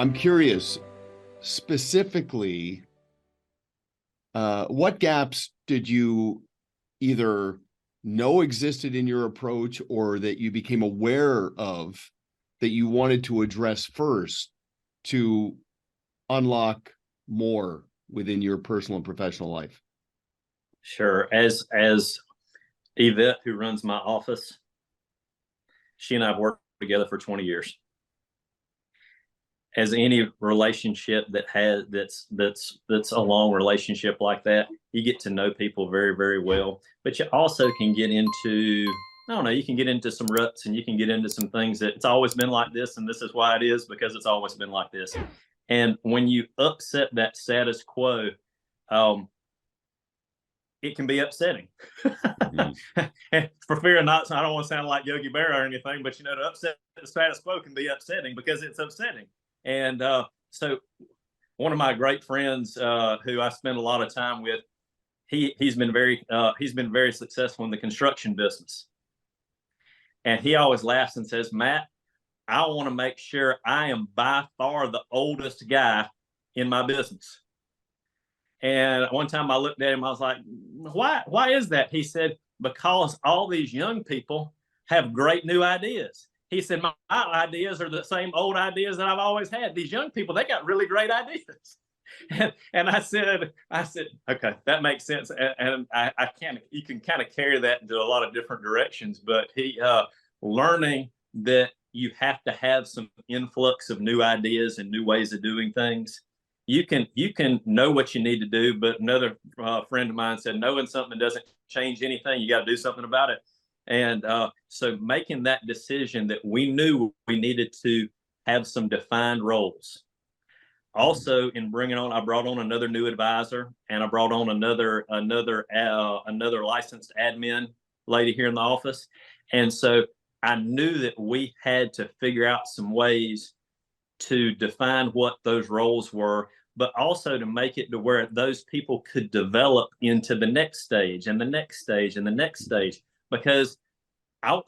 I'm curious, specifically, what gaps did you either know existed in your approach or that you became aware of that you wanted to address first to unlock more within your personal and professional life? Sure. As Evette, who runs my office, she and I have worked together for 20 years. As any relationship that's a long relationship like that, you get to know people very, very well. But you also can get into, I don't know, you can get into some ruts, and you can get into some things that it's always been like this, and this is why it is, because it's always been like this. And when you upset that status quo, um, it can be upsetting. Mm-hmm. For fear of not, I don't want to sound like Yogi Berra or anything, but to upset the status quo can be upsetting because it's upsetting. And so one of my great friends who I spend a lot of time with, he's been very successful in the construction business. And he always laughs and says, Matt, I want to make sure I am by far the oldest guy in my business. And one time I looked at him, I was like, why is that? He said, because all these young people have great new ideas. He said, my ideas are the same old ideas that I've always had. These young people, they got really great ideas. And I said, okay, that makes sense. And I can, you can kind of carry that into a lot of different directions, but learning that you have to have some influx of new ideas and new ways of doing things. You can know what you need to do, but another friend of mine said, knowing something doesn't change anything. You got to do something about it. And so making that decision that we knew we needed to have some defined roles. Also, in bringing on, I brought on another new advisor, and I brought on another licensed admin lady here in the office. And so I knew that we had to figure out some ways to define what those roles were, but also to make it to where those people could develop into the next stage and the next stage and the next stage. Because I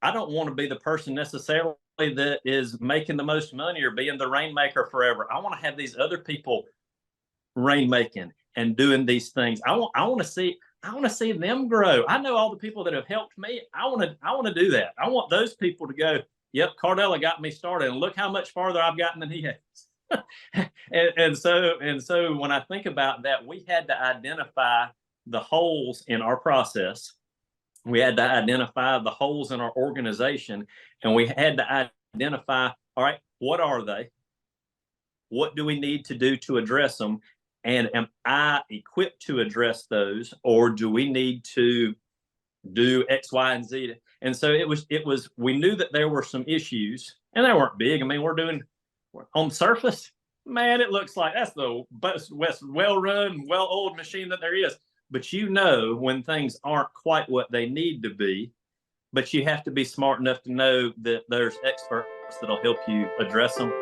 don't want to be the person necessarily that is making the most money or being the rainmaker forever. I want to have these other people rainmaking and doing these things. I want to see them grow. I know all the people that have helped me. I want to do that. I want those people to go, yep, Cardella got me started, and look how much farther I've gotten than he has. and so when I think about that, we had to identify the holes in our process. We had to identify the holes in our organization, and we had to identify, all right, what are they? What do we need to do to address them? And am I equipped to address those, or do we need to do X, Y, and Z? And so it was, we knew that there were some issues, and they weren't big. I mean, on surface, man, it looks like that's the best, well-run, well-oiled machine that there is. But when things aren't quite what they need to be, but you have to be smart enough to know that there's experts that'll help you address them.